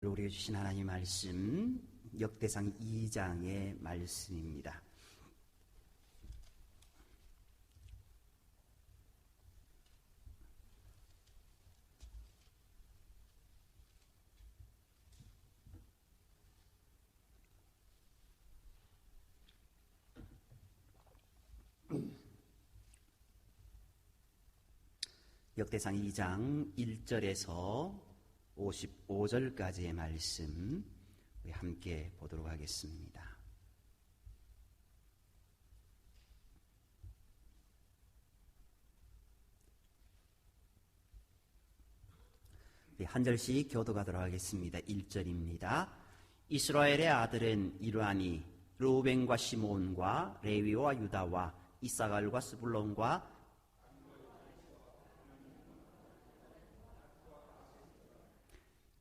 우리에게 주신 하나님 말씀 역대상 2장의 말씀입니다. 역대상 2장 1절에서 55절까지의 말씀 우리 함께 보도록 하겠습니다. 한 절씩 교도가도록 하겠습니다. 1절입니다. 이스라엘의 아들은 이러하니 르우벤과 시몬과 레위와 유다와 이사갈과 스불론과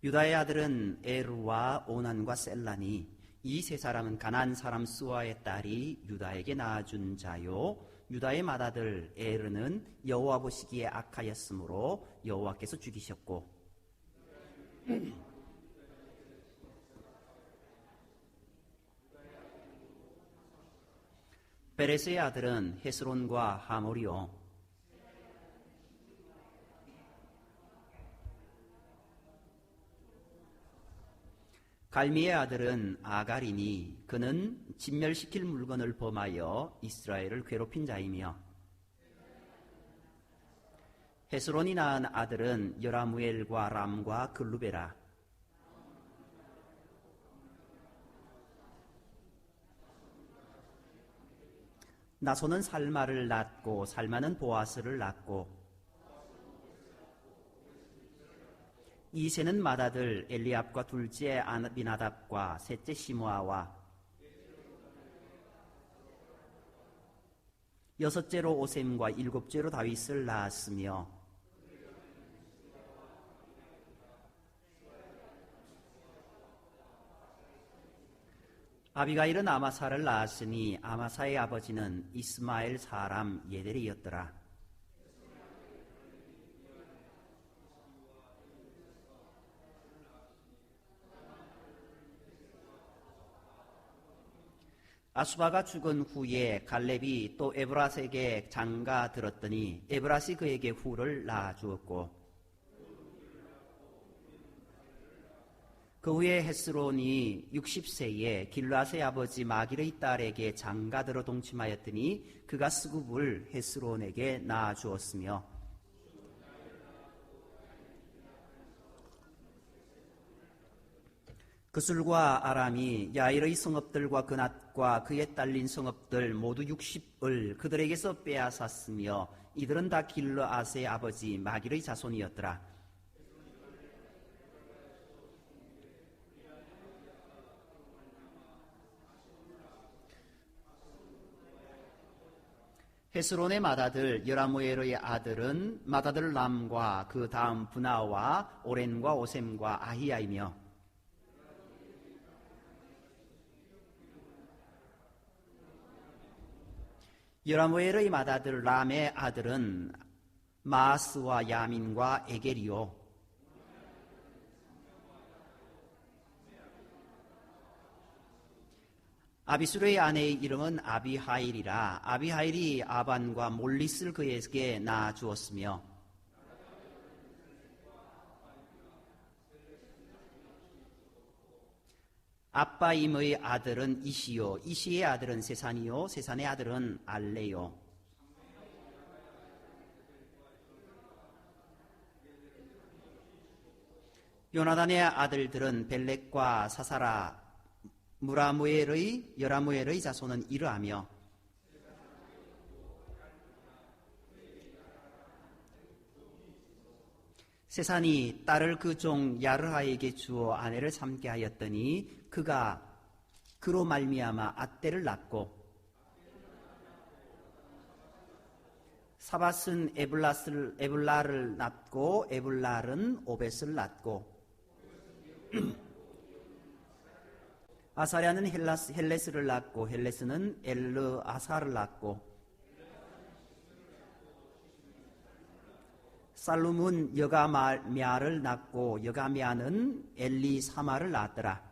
유다의 아들은 에르와 오난과 셀라니 이 세 사람은 가나안 사람 스와의 딸이 유다에게 낳아준 자요 유다의 맏아들 에르는 여호와 보시기에 악하였으므로 여호와께서 죽이셨고 베레스의 아들은 헤스론과 하몰이요 갈미의 아들은 아갈이니 그는 진멸시킬 물건을 범하여 이스라엘을 괴롭힌 자이며 헤스론이 낳은 아들은 여라무엘과 람과 글루베라 나손은 살마를 낳고 살마는 보아스를 낳고 이세는 맏아들 엘리압과 둘째 아비나답과 셋째 시므아와 여섯째로 오셈과 일곱째로 다윗을 낳았으며 아비가일은 아마사를 낳았으니 아마사의 아버지는 이스마엘 사람 예델이었더라. 아수바가 죽은 후에 갈렙이 또 에브라스에게 장가 들었더니 에브라스이 그에게 후를 낳아주었고 그 후에 헤스론이 60세에 길르앗의 아버지 마길의 딸에게 장가 들어 동침하였더니 그가 스굽을 헤스론에게 낳아주었으며 그술과 아람이 야일의 성읍들과 그낫과 그에 딸린 성읍들 모두 60을 그들에게서 빼앗았으며 이들은 다 길르앗의 아버지 마길의 자손이었더라. 헤스론의 맏아들 여라무엘의 아들은 맏아들 람과 그 다음 분하와 오렌과 오셈과 아히야이며 여라무엘의 맏아들 람의 아들은 마아스와 야민과 에겔이요 아비수르의 아내의 이름은 아비하일이라. 아비하일이 아반과 몰릿을 그에게 낳아주었으며 아빠임의 아들은 이시요 이시의 아들은 세산이요 세산의 아들은 알레요 요나단의 아들들은 벨렉과 사사라 여라무엘의 자손은 이러하며 세산이 딸을 그 종 야르하에게 주어 아내를 삼게 하였더니 그가 그로 말미암아 앗대를 낳고 사밧은 에블라를 낳고 에블랄은 오벳을 낳고 아사랴는 헬레스를 낳고 헬레스는 엘르아사를 낳고 살룸은 여가미아를 낳고 여가미아는 엘리사마를 낳았더라.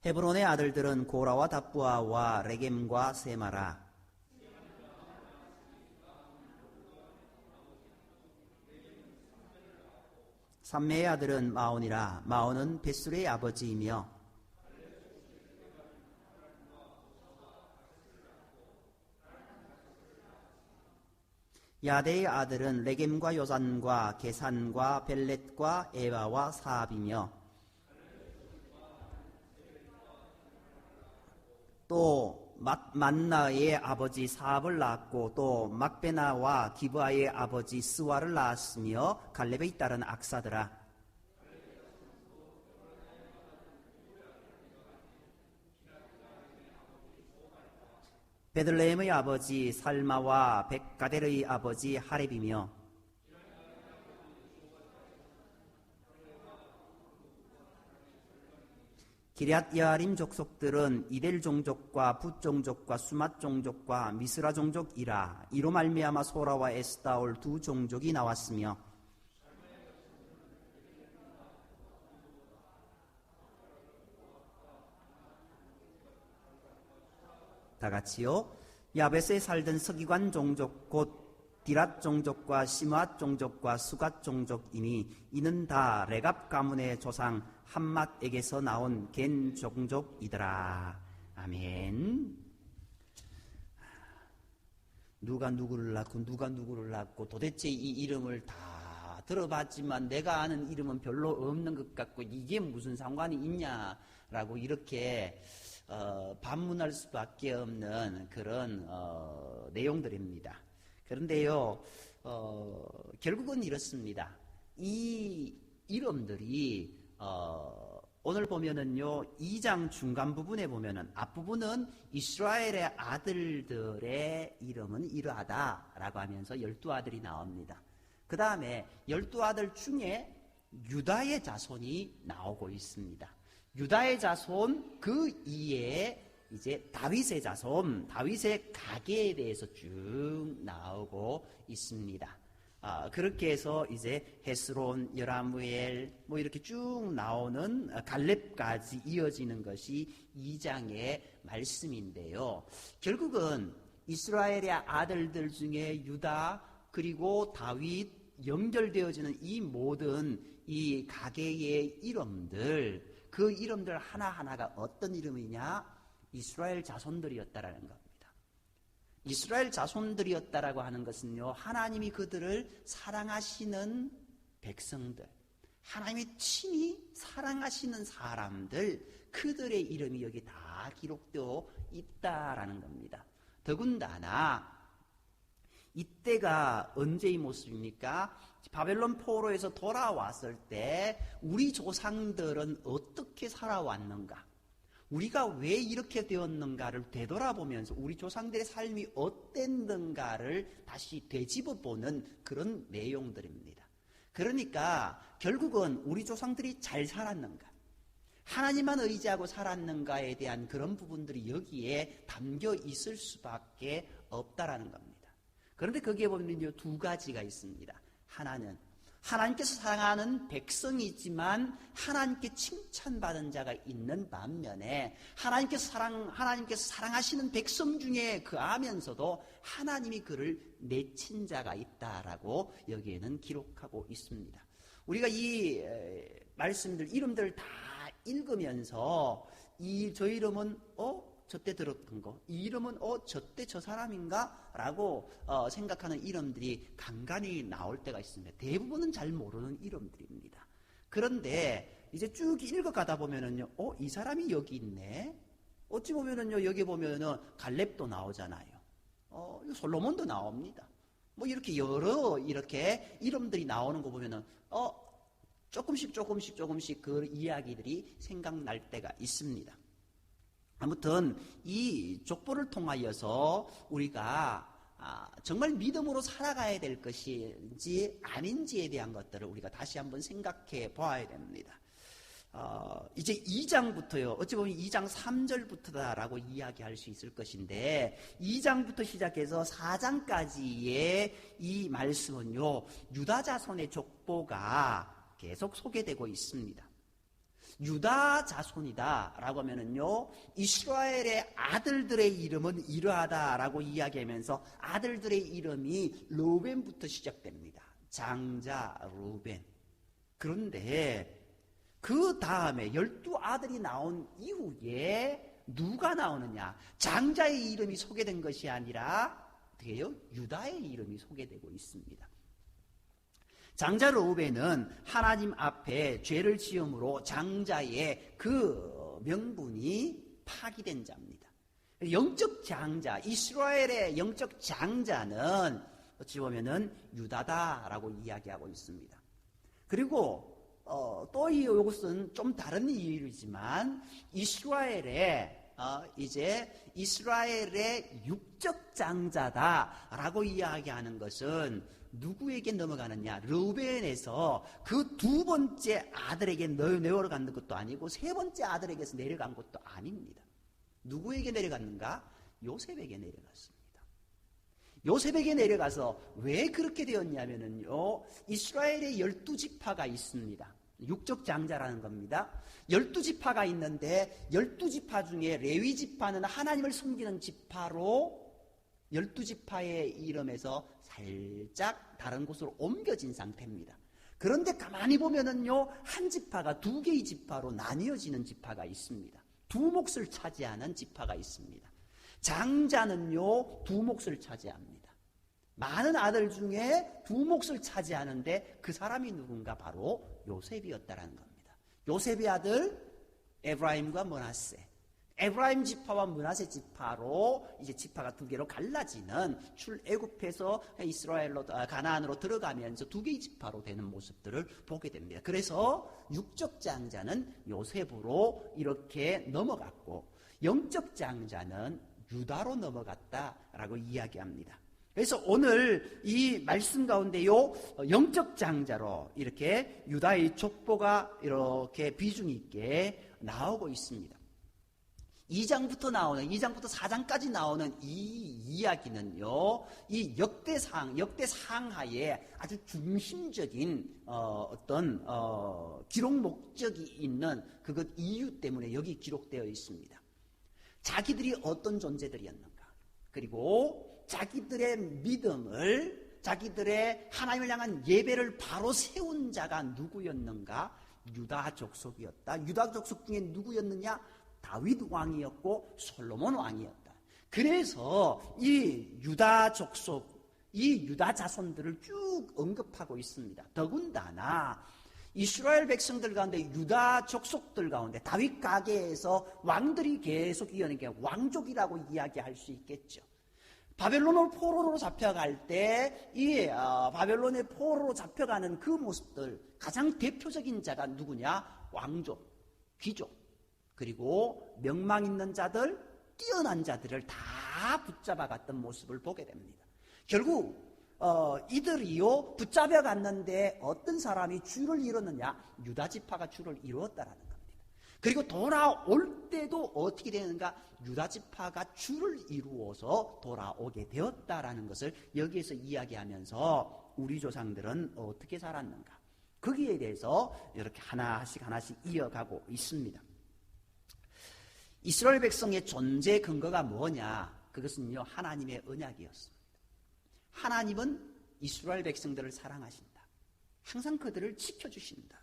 헤브론의 아들들은 고라와 답부아와 레겜과 세마라. 삼매의 아들은 마온이라. 마온은 벳술의 아버지이며 야데의 아들은 레겜과 요산과 게산과 벨렛과 에바와 사압이며 또 만나의 아버지 사압을 낳았고 또 막베나와 기브아의 아버지 스와를 낳았으며 갈렙의 딸은 악사더라. 베들레헴의 아버지 살마와 백가델의 아버지 하렙이며 기럇 여아림 족속들은 이델 종족과 붓 종족과 수맛 종족과 미스라 종족이라. 이로 말미암아 소라와 에스다올 두 종족이 나왔으며 다같이요 야벳에 살던 서기관 종족 곧 디랏 종족과 시므앗 종족과 수갓 종족이니 이는 다 레갑 가문의 조상 함맛에게서 나온 겐 종족이더라. 아멘. 누가 누구를 낳고 누가 누구를 낳고 도대체 이 이름을 다 들어봤지만 내가 아는 이름은 별로 없는 것 같고 이게 무슨 상관이 있냐라고 이렇게 반문할 수밖에 없는 그런 내용들입니다. 그런데요, 결국은 이렇습니다. 이 이름들이 오늘 보면은요, 2장 중간 부분에 보면은 앞부분은 이스라엘의 아들들의 이름은 이러하다라고 하면서 12아들이 나옵니다. 그 다음에 12아들 중에 유다의 자손이 나오고 있습니다. 유다의 자손 그 이에 이제 다윗의 자손, 다윗의 가계에 대해서 쭉 나오고 있습니다. 그렇게 해서 이제 헤스론, 여라무엘 뭐 이렇게 쭉 나오는 갈렙까지 이어지는 것이 2장의 말씀인데요. 결국은 이스라엘의 아들들 중에 유다 그리고 다윗 연결되어지는 이 모든 이 가계의 이름들, 그 이름들 하나하나가 어떤 이름이냐? 이스라엘 자손들이었다라는 겁니다. 이스라엘 자손들이었다라고 하는 것은요, 하나님이 그들을 사랑하시는 백성들, 하나님이 친히 사랑하시는 사람들, 그들의 이름이 여기 다 기록되어 있다라는 겁니다. 더군다나 이때가 언제의 모습입니까? 바벨론 포로에서 돌아왔을 때 우리 조상들은 어떻게 살아왔는가? 우리가 왜 이렇게 되었는가를 되돌아보면서 우리 조상들의 삶이 어땠는가를 다시 되짚어보는 그런 내용들입니다. 그러니까 결국은 우리 조상들이 잘 살았는가, 하나님만 의지하고 살았는가에 대한 그런 부분들이 여기에 담겨 있을 수밖에 없다라는 겁니다. 그런데 거기에 보면 두 가지가 있습니다. 하나는 하나님께서 사랑하는 백성이지만 하나님께 칭찬받은 자가 있는 반면에 하나님께서 사랑하시는 백성 중에 그하면서도 하나님이 그를 내친 자가 있다라고 여기에는 기록하고 있습니다. 우리가 이 말씀들, 이름들 다 읽으면서 저 이름은 저때 들었던 거, 이 이름은 저때 저 사람인가? 라고 생각하는 이름들이 간간히 나올 때가 있습니다. 대부분은 잘 모르는 이름들입니다. 그런데 이제 쭉 읽어가다 보면은요, 이 사람이 여기 있네? 어찌 보면은요, 여기 보면은 갈렙도 나오잖아요. 솔로몬도 나옵니다. 뭐 이렇게 여러 이렇게 이름들이 나오는 거 보면은, 조금씩 그 이야기들이 생각날 때가 있습니다. 아무튼 이 족보를 통하여서 우리가 정말 믿음으로 살아가야 될 것인지 아닌지에 대한 것들을 우리가 다시 한번 생각해 보아야 됩니다. 이제 2장부터요. 어찌 보면 2장 3절부터다라고 이야기할 수 있을 것인데 2장부터 시작해서 4장까지의 이 말씀은요. 유다 자손의 족보가 계속 소개되고 있습니다. 유다 자손이다라고 하면은요. 이스라엘의 아들들의 이름은 이러하다라고 이야기하면서 아들들의 이름이 르우벤부터 시작됩니다. 장자 르우벤. 그런데 그 다음에 12아들이 나온 이후에 누가 나오느냐? 장자의 이름이 소개된 것이 아니라 어떻게 해요? 유다의 이름이 소개되고 있습니다. 장자 르우벤은 하나님 앞에 죄를 지음으로 장자의 그 명분이 파기된 자입니다. 영적 장자, 이스라엘의 영적 장자는 어찌 보면은 유다다라고 이야기하고 있습니다. 그리고 또 이것은 좀 다른 이유이지만 이스라엘의 육적 장자다라고 이야기하는 것은 누구에게 넘어가느냐? 르우벤에서 그 두 번째 아들에게 내려간 것도 아니고 세 번째 아들에게서 내려간 것도 아닙니다. 누구에게 내려갔는가? 요셉에게 내려갔습니다. 요셉에게 내려가서 왜 그렇게 되었냐면요. 이스라엘의 12지파가 있습니다. 육적 장자라는 겁니다. 12지파가 있는데 12지파 중에 레위지파는 하나님을 섬기는 지파로 12지파의 이름에서 살짝 다른 곳으로 옮겨진 상태입니다. 그런데 가만히 보면은요, 한 지파가 두 개의 지파로 나뉘어지는 지파가 있습니다. 두 몫을 차지하는 지파가 있습니다. 장자는요, 두 몫을 차지합니다. 많은 아들 중에 두 몫을 차지하는데 그 사람이 누군가? 바로 요셉이었다라는 겁니다. 요셉의 아들 에브라임과 므낫세. 에브라임 지파와 므낫세 지파로 이제 지파가 두 개로 갈라지는 출애굽해서 이스라엘로 가나안으로 들어가면서 두 개의 지파로 되는 모습들을 보게 됩니다. 그래서 육적 장자는 요셉으로 이렇게 넘어갔고 영적 장자는 유다로 넘어갔다라고 이야기합니다. 그래서 오늘 이 말씀 가운데요, 영적 장자로 이렇게 유다의 족보가 이렇게 비중 있게 나오고 있습니다. 2장부터 4장까지 나오는 이 이야기는요, 이 역대상하에 아주 중심적인 기록 목적이 있는 그것 이유 때문에 여기 기록되어 있습니다. 자기들이 어떤 존재들이었는가, 그리고 자기들의 믿음을, 자기들의 하나님을 향한 예배를 바로 세운 자가 누구였는가? 유다 족속이었다. 유다 족속 중에 누구였느냐? 다윗 왕이었고 솔로몬 왕이었다. 그래서 이 유다 족속, 이 유다 자손들을 쭉 언급하고 있습니다. 더군다나 이스라엘 백성들 가운데 유다 족속들 가운데 다윗 가계에서 왕들이 계속 이어낸 게 왕족이라고 이야기할 수 있겠죠. 바벨론을 포로로 잡혀갈 때 이 바벨론의 포로로 잡혀가는 그 모습들, 가장 대표적인 자가 누구냐? 왕족, 귀족, 그리고 명망 있는 자들, 뛰어난 자들을 다 붙잡아갔던 모습을 보게 됩니다. 결국 이들이요, 붙잡아갔는데 어떤 사람이 주를 이뤘느냐? 유다 지파가 주를 이루었다라는 겁니다. 그리고 돌아올 때도 어떻게 되는가? 유다 지파가 주를 이루어서 돌아오게 되었다라는 것을 여기에서 이야기하면서 우리 조상들은 어떻게 살았는가? 거기에 대해서 이렇게 하나씩 이어가고 있습니다. 이스라엘 백성의 존재 근거가 뭐냐? 그것은요, 하나님의 언약이었습니다. 하나님은 이스라엘 백성들을 사랑하신다. 항상 그들을 지켜주신다.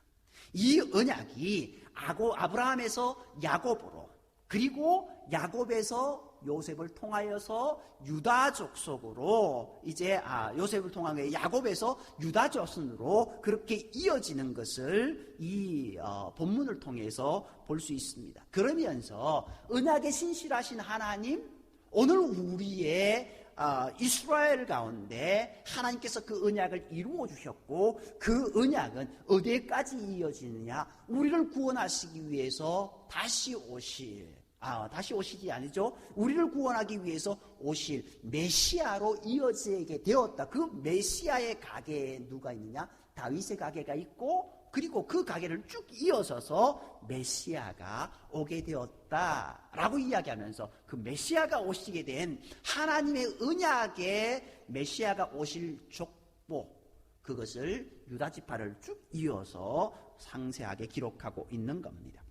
이 언약이 아브라함에서 야곱으로, 그리고 야곱에서 요셉을 통하여서 유다 족속으로, 이제 요셉을 통하여 야곱에서 유다 자손으로 그렇게 이어지는 것을 이 본문을 통해서 볼 수 있습니다. 그러면서 언약에 신실하신 하나님, 오늘 우리의 이스라엘 가운데 하나님께서 그 언약을 이루어 주셨고, 그 언약은 어디까지 이어지느냐? 우리를 구원하시기 위해서 다시 오시지 아니죠. 우리를 구원하기 위해서 오실 메시아로 이어지게 되었다. 그 메시아의 가계에 누가 있느냐? 다윗의 가계가 있고 그리고 그 가계를 쭉 이어서서 메시아가 오게 되었다라고 이야기하면서 그 메시아가 오시게 된 하나님의 언약의 메시아가 오실 족보, 그것을 유다 지파를 쭉 이어서 상세하게 기록하고 있는 겁니다.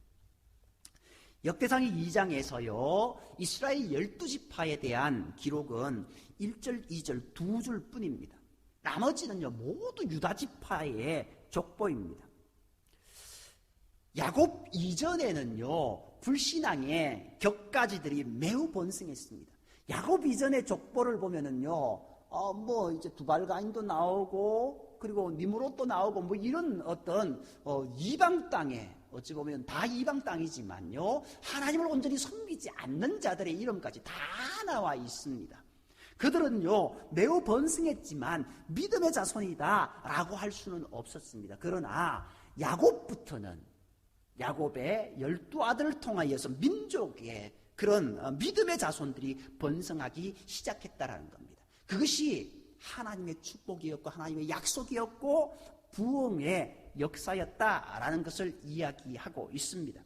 역대상의 2장에서요 이스라엘 12지파에 대한 기록은 1절, 2절 두 줄 뿐입니다. 나머지는요 모두 유다 지파의 족보입니다. 야곱 이전에는요 불신앙의 격가지들이 매우 번성했습니다. 야곱 이전의 족보를 보면은요 이제 두발가인도 나오고 그리고 니므롯도 나오고 뭐 이런 어떤 이방 땅에 어찌 보면 다 이방 땅이지만요 하나님을 온전히 섬기지 않는 자들의 이름까지 다 나와 있습니다. 그들은요 매우 번성했지만 믿음의 자손이다 라고 할 수는 없었습니다. 그러나 야곱부터는 야곱의 12아들을 통하여서 민족의 그런 믿음의 자손들이 번성하기 시작했다라는 겁니다. 그것이 하나님의 축복이었고 하나님의 약속이었고 부흥의 역사였다라는 것을 이야기하고 있습니다.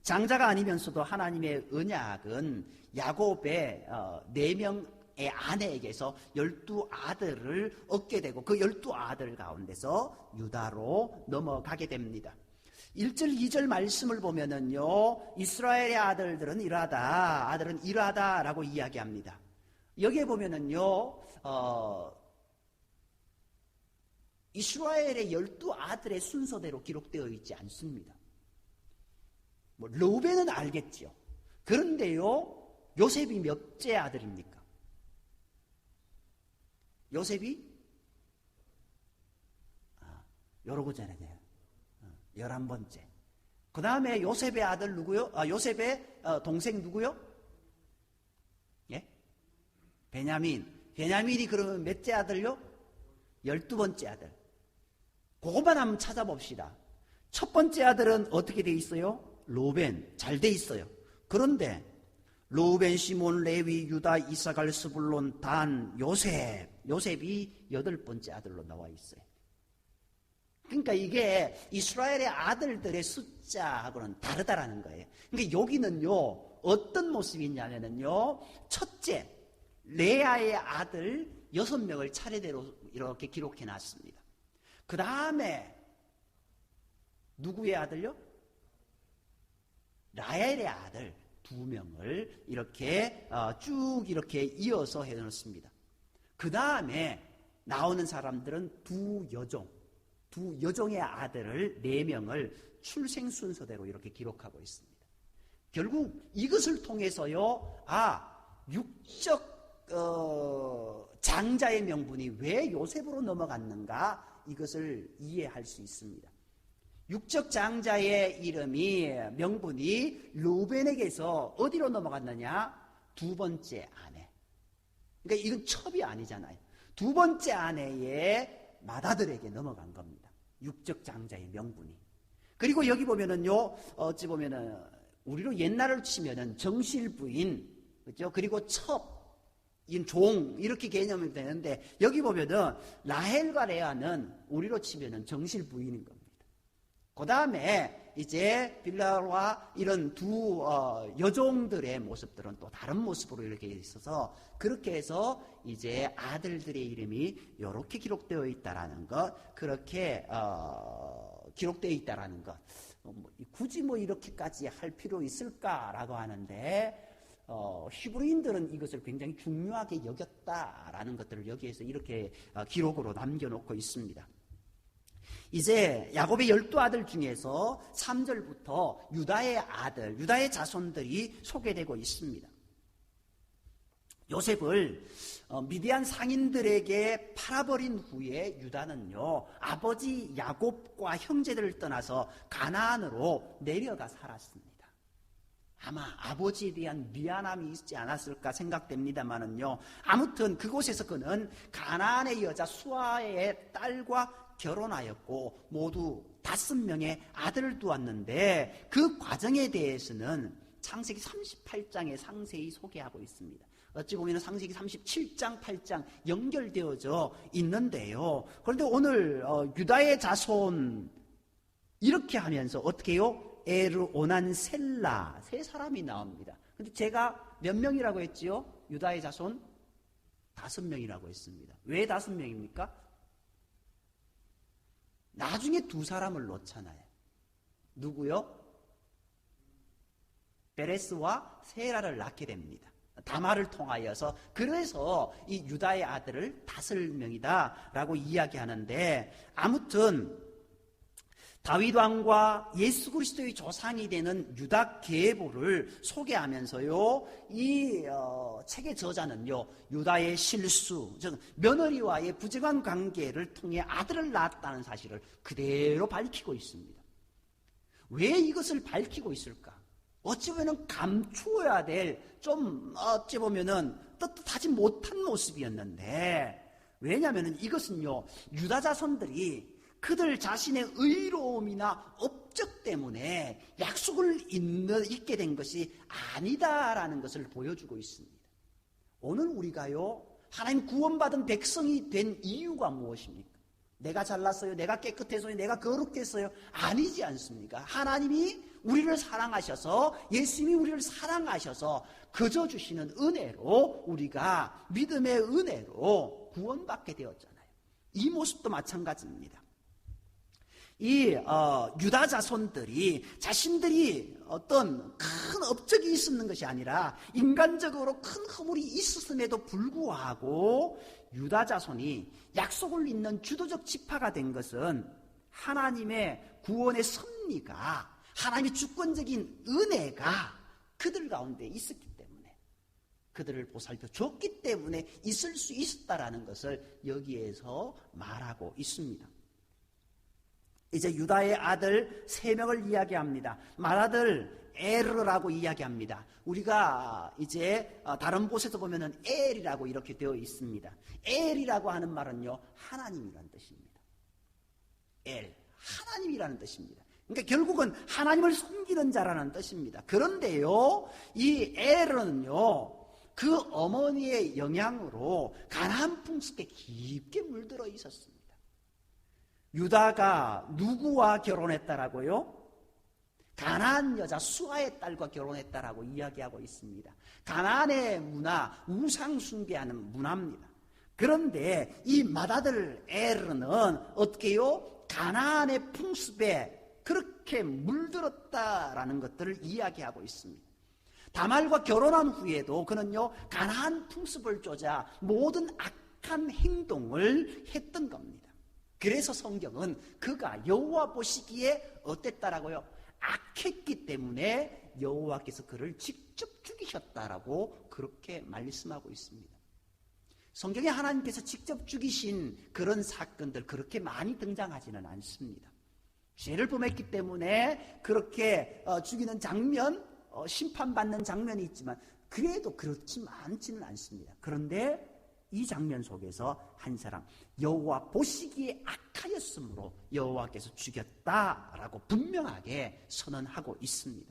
장자가 아니면서도 하나님의 언약은 야곱의 4명의 아내에게서 12아들을 얻게 되고 그 12아들 가운데서 유다로 넘어가게 됩니다. 1절, 2절 말씀을 보면은요, 이스라엘의 아들들은 일하다 라고 이야기합니다. 여기에 보면은요, 이스라엘의 12아들의 순서대로 기록되어 있지 않습니다. 르우벤은 알겠죠. 그런데요, 요셉이 몇째 아들입니까? 요셉이? 여러 구절이네요. 11번째. 그 다음에 요셉의 아들 누구요? 요셉의 동생 누구요? 예? 베냐민. 베냐민이 그러면 몇째 아들요? 12번째 아들. 그것만 한번 찾아봅시다. 첫 번째 아들은 어떻게 돼 있어요? 르우벤. 잘 돼 있어요. 그런데 르우벤, 시몬, 레위, 유다, 이사갈, 스불론, 단, 요셉이 8번째 아들로 나와 있어요. 그러니까 이게 이스라엘의 아들들의 숫자하고는 다르다라는 거예요. 그러니까 여기는요 어떤 모습이 있냐면요, 첫째 레아의 아들 6명을 차례대로 이렇게 기록해 놨습니다. 그 다음에 누구의 아들요? 라헬의 아들 2명을 이렇게 쭉 이렇게 이어서 해놓습니다. 그 다음에 나오는 사람들은 두 여종의 아들을 4명을 출생 순서대로 이렇게 기록하고 있습니다. 결국 이것을 통해서요, 육적 장자의 명분이 왜 요셉으로 넘어갔는가, 이것을 이해할 수 있습니다. 육적 장자의 명분이 르우벤에게서 어디로 넘어갔느냐? 2번째 아내. 그러니까 이건 첩이 아니잖아요. 2번째 아내의 맏아들에게 넘어간 겁니다. 육적 장자의 명분이. 그리고 여기 보면은요, 어찌 보면은 우리로 옛날을 치면은 정실 부인, 그렇죠? 그리고 첩, 종, 이렇게 개념이 되는데, 여기 보면은 라헬과 레아는 우리로 치면은 정실 부인인 겁니다. 그 다음에 이제 빌라와 이런 두 여종들의 모습들은 또 다른 모습으로 이렇게 있어서, 그렇게 해서 이제 아들들의 이름이 이렇게 기록되어 있다라는 것, 그렇게 기록되어 있다라는 것, 굳이 이렇게까지 할 필요 있을까라고 하는데, 히브리인들은 이것을 굉장히 중요하게 여겼다라는 것들을 여기에서 이렇게 기록으로 남겨놓고 있습니다. 이제 야곱의 12아들 중에서 3절부터 유다의 자손들이 소개되고 있습니다. 요셉을 미디안 상인들에게 팔아버린 후에 유다는요, 아버지 야곱과 형제들을 떠나서 가나안으로 내려가 살았습니다. 아마 아버지에 대한 미안함이 있지 않았을까 생각됩니다만은요, 아무튼 그곳에서 그는 가나안의 여자 수아의 딸과 결혼하였고 모두 5명의 아들을 두었는데, 그 과정에 대해서는 창세기 38장에 상세히 소개하고 있습니다. 어찌 보면 창세기 37장, 8장 연결되어져 있는데요. 그런데 오늘 유다의 자손 이렇게 하면서 어떻게 해요? 에르, 오난, 셀라 세 사람이 나옵니다. 근데 제가 몇 명이라고 했지요? 유다의 자손 5명이라고 했습니다. 왜 5명입니까? 나중에 2사람을 놓잖아요. 누구요? 베레스와 세라를 낳게 됩니다. 다말을 통하여서. 그래서 이 유다의 아들을 5명이다 라고 이야기하는데, 아무튼 다윗 왕과 예수 그리스도의 조상이 되는 유다 계보를 소개하면서요, 이 책의 저자는요, 유다의 실수, 즉 며느리와의 부정한 관계를 통해 아들을 낳았다는 사실을 그대로 밝히고 있습니다. 왜 이것을 밝히고 있을까? 어찌 보면 감추어야 될, 좀 어찌 보면은 떳떳하지 못한 모습이었는데, 왜냐하면 이것은요, 유다 자손들이 그들 자신의 의로움이나 업적 때문에 약속을 잊게 된 것이 아니다라는 것을 보여주고 있습니다. 오늘 우리가요, 하나님 구원받은 백성이 된 이유가 무엇입니까? 내가 잘났어요, 내가 깨끗해서요, 내가 거룩했어요? 아니지 않습니까? 하나님이 우리를 사랑하셔서, 예수님이 우리를 사랑하셔서 거저 주시는 은혜로 우리가 믿음의 은혜로 구원받게 되었잖아요. 이 모습도 마찬가지입니다. 이 유다 자손들이 자신들이 어떤 큰 업적이 있었는 것이 아니라 인간적으로 큰 허물이 있었음에도 불구하고 유다 자손이 약속을 잇는 주도적 지파가 된 것은 하나님의 구원의 섭리가, 하나님의 주권적인 은혜가 그들 가운데 있었기 때문에, 그들을 보살펴 줬기 때문에 있을 수 있었다라는 것을 여기에서 말하고 있습니다. 이제 유다의 아들 3명을 이야기합니다. 맏아들 에르라고 이야기합니다. 우리가 이제 다른 곳에서 보면은 엘이라고 이렇게 되어 있습니다. 엘이라고 하는 말은요, 하나님이라는 뜻입니다. 엘, 하나님이라는 뜻입니다. 그러니까 결국은 하나님을 섬기는 자라는 뜻입니다. 그런데요, 이 엘은요, 그 어머니의 영향으로 가나안 풍습에 깊게 물들어 있었습니다. 유다가 누구와 결혼했다라고요? 가나안 여자 수아의 딸과 결혼했다라고 이야기하고 있습니다. 가나안의 문화, 우상 숭배하는 문화입니다. 그런데 이 맏아들 에르는 어떻게 해요? 가나안의 풍습에 그렇게 물들었다라는 것들을 이야기하고 있습니다. 다말과 결혼한 후에도 그는요, 가나안 풍습을 쫓아 모든 악한 행동을 했던 겁니다. 그래서 성경은 그가 여호와 보시기에 어땠다라고요? 악했기 때문에 여호와께서 그를 직접 죽이셨다라고 그렇게 말씀하고 있습니다. 성경에 하나님께서 직접 죽이신 그런 사건들 그렇게 많이 등장하지는 않습니다. 죄를 범했기 때문에 그렇게 죽이는 장면, 심판받는 장면이 있지만 그래도 그렇지 많지는 않습니다. 그런데 이 장면 속에서 한 사람, 여호와 보시기에 악하였으므로 여호와께서 죽였다라고 분명하게 선언하고 있습니다.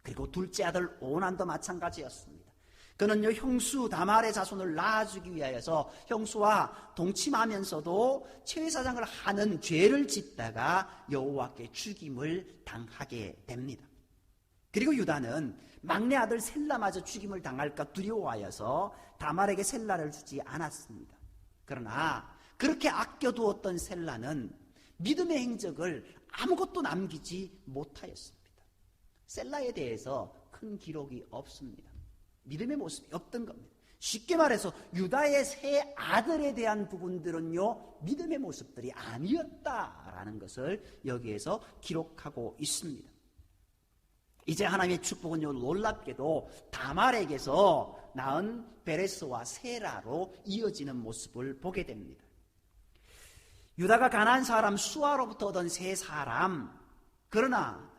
그리고 둘째 아들 오난도 마찬가지였습니다. 그는요, 형수 다말의 자손을 낳아주기 위하여서 형수와 동침하면서도 체회사장을 하는 죄를 짓다가 여호와께 죽임을 당하게 됩니다. 그리고 유다는 막내 아들 셀라마저 죽임을 당할까 두려워하여서 다말에게 셀라를 주지 않았습니다. 그러나 그렇게 아껴두었던 셀라는 믿음의 행적을 아무것도 남기지 못하였습니다. 셀라에 대해서 큰 기록이 없습니다. 믿음의 모습이 없던 겁니다. 쉽게 말해서 유다의 세 아들에 대한 부분들은요, 믿음의 모습들이 아니었다라는 것을 여기에서 기록하고 있습니다. 이제 하나님의 축복은요, 놀랍게도 다말에게서 낳은 베레스와 세라로 이어지는 모습을 보게 됩니다. 유다가 가나안 사람 수아로부터 얻은 세 사람, 그러나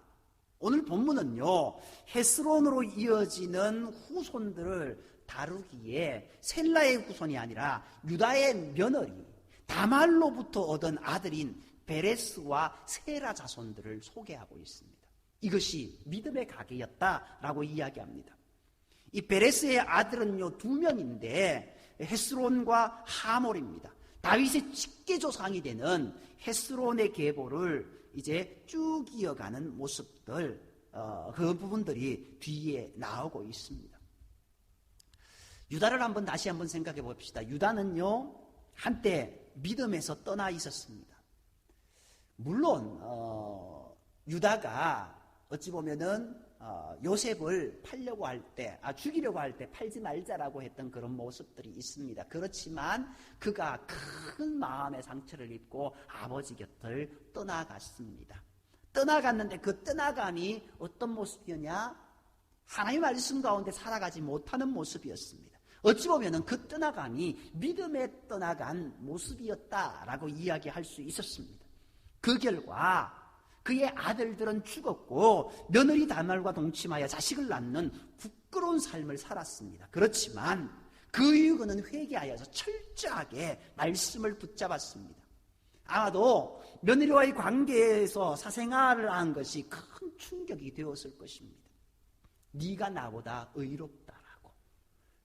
오늘 본문은요, 헤스론으로 이어지는 후손들을 다루기에 셀라의 후손이 아니라 유다의 며느리 다말로부터 얻은 아들인 베레스와 세라 자손들을 소개하고 있습니다. 이것이 믿음의 가게였다라고 이야기합니다. 이 베레스의 아들은요 2명인데 헤스론과 하몰입니다. 다윗의 직계조상이 되는 헤스론의 계보를 이제 쭉 이어가는 모습들, 그 부분들이 뒤에 나오고 있습니다. 유다를 다시 한번 생각해 봅시다. 유다는요 한때 믿음에서 떠나 있었습니다. 물론 유다가 어찌 보면은 요셉을 팔려고 할 때, 죽이려고 할 때 팔지 말자라고 했던 그런 모습들이 있습니다. 그렇지만 그가 큰 마음의 상처를 입고 아버지 곁을 떠나갔습니다. 떠나갔는데 그 떠나감이 어떤 모습이었냐? 하나님의 말씀 가운데 살아가지 못하는 모습이었습니다. 어찌 보면 그 떠나감이 믿음에 떠나간 모습이었다라고 이야기할 수 있었습니다. 그 결과 그의 아들들은 죽었고 며느리 다말과 동침하여 자식을 낳는 부끄러운 삶을 살았습니다. 그렇지만 그 이후 그는 회개하여서 철저하게 말씀을 붙잡았습니다. 아마도 며느리와의 관계에서 사생활을 한 것이 큰 충격이 되었을 것입니다. 네가 나보다 의롭다라고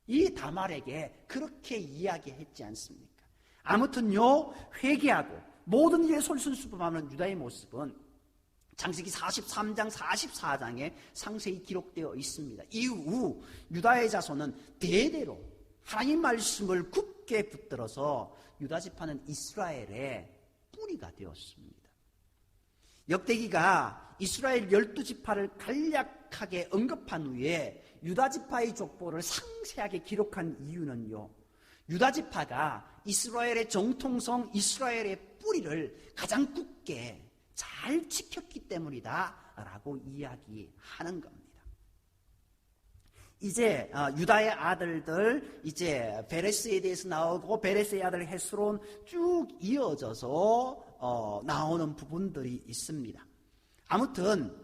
이 다말에게 그렇게 이야기했지 않습니까? 아무튼요 회개하고 모든 일에 솔선수범하는 유다의 모습은 창세기 43장 44장에 상세히 기록되어 있습니다. 이후 유다의 자손은 대대로 하나님 말씀을 굳게 붙들어서 유다 지파는 이스라엘의 뿌리가 되었습니다. 역대기가 이스라엘 12지파를 간략하게 언급한 후에 유다 지파의 족보를 상세하게 기록한 이유는요, 유다 지파가 이스라엘의 정통성, 이스라엘의 뿌리를 가장 굳게 잘 지켰기 때문이다라고 이야기하는 겁니다. 이제 유다의 아들들, 이제 베레스에 대해서 나오고 베레스의 아들 헤스론 쭉 이어져서 나오는 부분들이 있습니다. 아무튼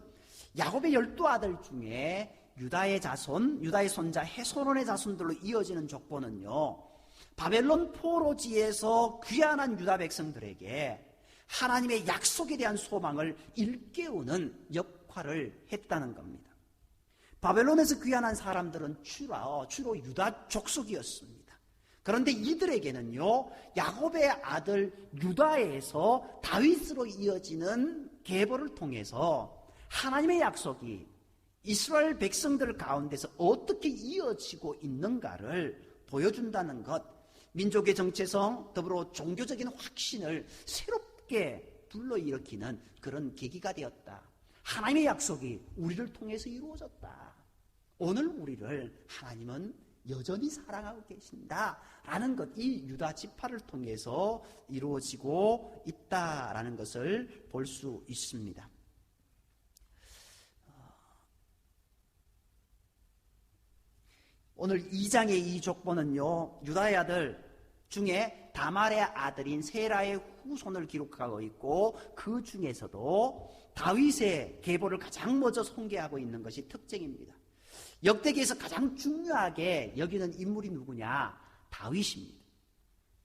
야곱의 12아들 중에 유다의 자손, 유다의 손자 헤스론의 자손들로 이어지는 족보는요, 바벨론 포로지에서 귀환한 유다 백성들에게 하나님의 약속에 대한 소망을 일깨우는 역할을 했다는 겁니다. 바벨론에서 귀환한 사람들은 주로 유다 족속이었습니다. 그런데 이들에게는요, 야곱의 아들 유다에서 다윗으로 이어지는 계보를 통해서 하나님의 약속이 이스라엘 백성들 가운데서 어떻게 이어지고 있는가를 보여준다는 것, 민족의 정체성, 더불어 종교적인 확신을 새롭게 불러일으키는 그런 계기가 되었다. 하나님의 약속이 우리를 통해서 이루어졌다. 오늘 우리를 하나님은 여전히 사랑하고 계신다라는 것, 이 유다 지파를 통해서 이루어지고 있다라는 것을 볼 수 있습니다. 오늘 2장의 이 족보는요, 유다의 아들 중에 다말의 아들인 세라의 후손을 기록하고 있고, 그 중에서도 다윗의 계보를 가장 먼저 소개하고 있는 것이 특징입니다. 역대기에서 가장 중요하게 여기는 인물이 누구냐? 다윗입니다.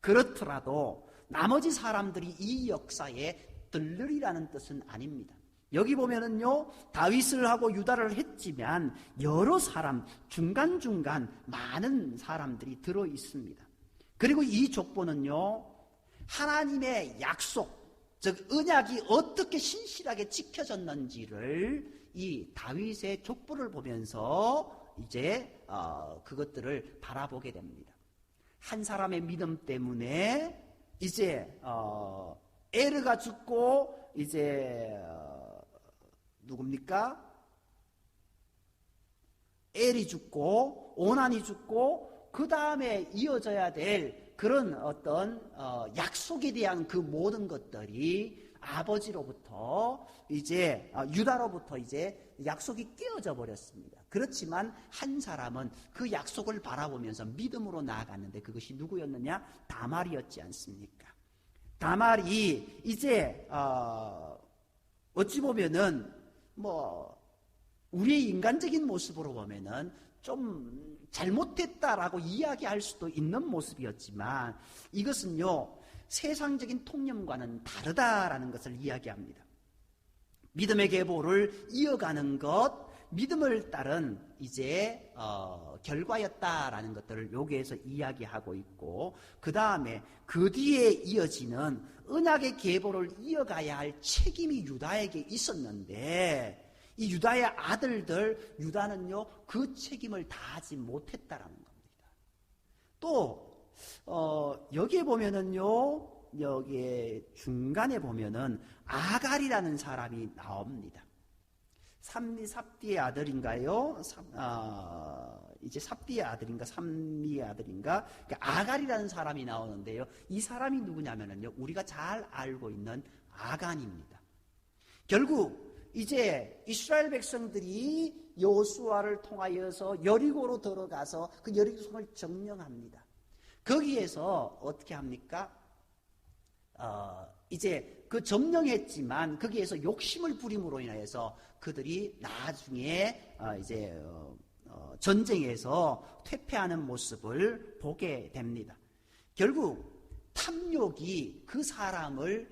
그렇더라도 나머지 사람들이 이 역사에 들르리라는 뜻은 아닙니다. 여기 보면은요, 다윗을 하고 유다를 했지만 여러 사람, 중간중간 많은 사람들이 들어 있습니다. 그리고 이 족보는요, 하나님의 약속, 즉 언약이 어떻게 신실하게 지켜졌는지를 이 다윗의 족보를 보면서 이제 그것들을 바라보게 됩니다. 한 사람의 믿음 때문에 이제 에르가 죽고 이제 누굽니까? 엘이 죽고 오난이 죽고 그 다음에 이어져야 될 그런 어떤 약속에 대한 그 모든 것들이 아버지로부터 이제 유다로부터 이제 약속이 깨어져 버렸습니다. 그렇지만 한 사람은 그 약속을 바라보면서 믿음으로 나아갔는데 그것이 누구였느냐? 다말이었지 않습니까? 다말이 이제 어찌 보면은 우리의 인간적인 모습으로 보면은 좀 잘못했다라고 이야기할 수도 있는 모습이었지만 이것은요, 세상적인 통념과는 다르다라는 것을 이야기합니다. 믿음의 계보를 이어가는 것, 믿음을 따른 이제 결과였다라는 것들을 여기에서 이야기하고 있고, 그 다음에 그 뒤에 이어지는 언약의 계보를 이어가야 할 책임이 유다에게 있었는데, 이 유다의 아들들 유다는요 그 책임을 다하지 못했다라는 겁니다. 또 여기에 보면은요, 여기에 중간에 보면은 아갈이라는 사람이 나옵니다. 삽디의 아들인가요? 이제 삽디의 아들인가 삼미의 아들인가? 아갈이라는 사람이 나오는데요, 이 사람이 누구냐면은요, 우리가 잘 알고 있는 아간입니다. 결국 이제 이스라엘 백성들이 여호수아를 통하여서 여리고로 들어가서 그 여리고성을 점령합니다. 거기에서 어떻게 합니까? 이제 그 점령했지만 거기에서 욕심을 부림으로 인해서 그들이 나중에 이제 전쟁에서 퇴폐하는 모습을 보게 됩니다. 결국 탐욕이 그 사람을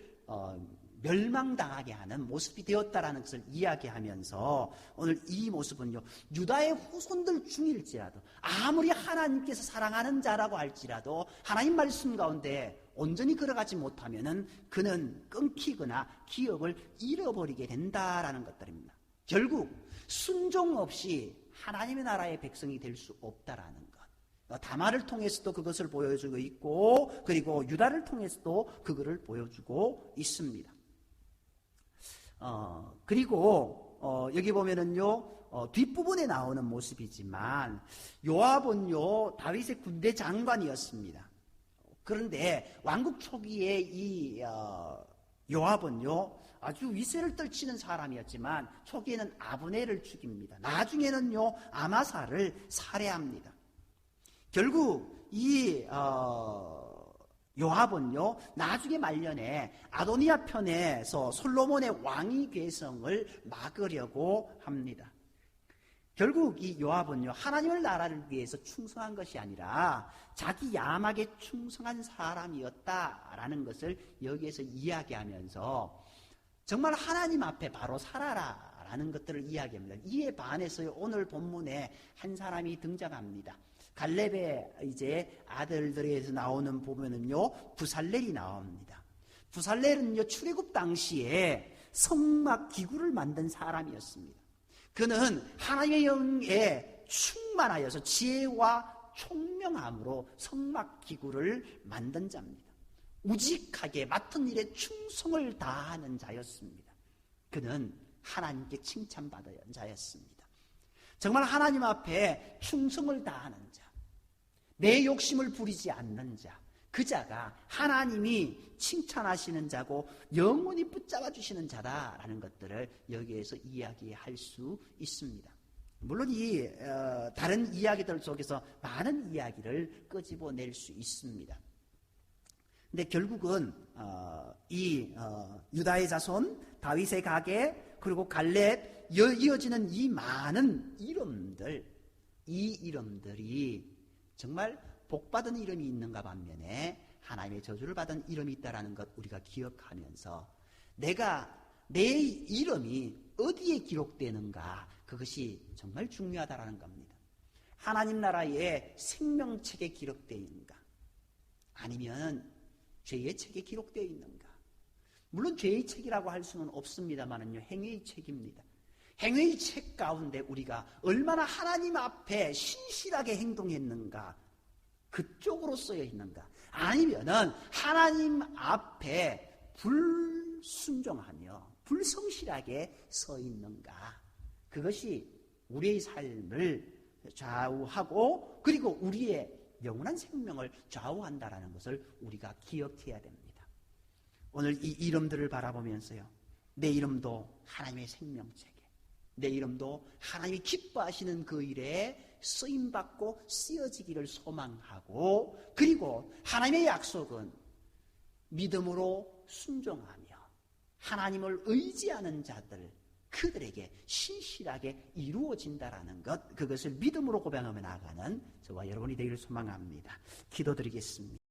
멸망당하게 하는 모습이 되었다라는 것을 이야기하면서 오늘 이 모습은요, 유다의 후손들 중일지라도 아무리 하나님께서 사랑하는 자라고 할지라도 하나님 말씀 가운데 온전히 걸어가지 못하면은 그는 끊기거나 기억을 잃어버리게 된다라는 것들입니다. 결국 순종 없이 하나님의 나라의 백성이 될 수 없다라는 것. 다말을 통해서도 그것을 보여주고 있고, 그리고 유다를 통해서도 그것을 보여주고 있습니다. 그리고 여기 보면은요, 뒷부분에 나오는 모습이지만 요압은요 다윗의 군대 장관이었습니다. 그런데 왕국 초기에 이 요압은요 아주 위세를 떨치는 사람이었지만 초기에는 아브넬을 죽입니다. 나중에는요 아마사를 살해합니다. 결국 이 요압은요 나중에 말년에 아도니아 편에서 솔로몬의 왕위 계성을 막으려고 합니다. 결국 이 요압은요 하나님의 나라를 위해서 충성한 것이 아니라 자기 야망에 충성한 사람이었다라는 것을 여기에서 이야기하면서 정말 하나님 앞에 바로 살아라 라는 것들을 이야기합니다. 이에 반해서 오늘 본문에 한 사람이 등장합니다. 갈렙의 이제 아들들에서 나오는 부분은요 부살렐이 나옵니다. 부살렐은요 출애굽 당시에 성막 기구를 만든 사람이었습니다. 그는 하나님의 영에 충만하여서 지혜와 총명함으로 성막 기구를 만든 자입니다. 우직하게 맡은 일에 충성을 다하는 자였습니다. 그는 하나님께 칭찬받은 자였습니다. 정말 하나님 앞에 충성을 다하는 자, 내 욕심을 부리지 않는 자, 그 자가 하나님이 칭찬하시는 자고 영원히 붙잡아 주시는 자다라는 것들을 여기에서 이야기할 수 있습니다. 물론 이 다른 이야기들 속에서 많은 이야기를 끄집어낼 수 있습니다. 근데 결국은 이 유다의 자손, 다윗의 가계, 그리고 갈렙 이어지는 이 많은 이름들, 이 이름들이 정말 복받은 이름이 있는가 반면에 하나님의 저주를 받은 이름이 있다는 것 우리가 기억하면서 내 이름이 어디에 기록되는가, 그것이 정말 중요하다는 겁니다. 하나님 나라의 생명책에 기록되어 있는가, 아니면 죄의 책에 기록되어 있는가. 물론 죄의 책이라고 할 수는 없습니다만은요, 행위의 책입니다. 행위의 책 가운데 우리가 얼마나 하나님 앞에 신실하게 행동했는가, 그쪽으로 쓰여 있는가, 아니면은 하나님 앞에 불순종하며 불성실하게 서 있는가, 그것이 우리의 삶을 좌우하고 그리고 우리의 영원한 생명을 좌우한다라는 것을 우리가 기억해야 됩니다. 오늘 이 이름들을 바라보면서요, 내 이름도 하나님의 생명책에, 내 이름도 하나님이 기뻐하시는 그 일에 쓰임받고 쓰여지기를 소망하고, 그리고 하나님의 약속은 믿음으로 순종하며 하나님을 의지하는 자들, 그들에게 신실하게 이루어진다라는 것, 그것을 믿음으로 고백하며 나아가는 저와 여러분이 되기를 소망합니다. 기도드리겠습니다.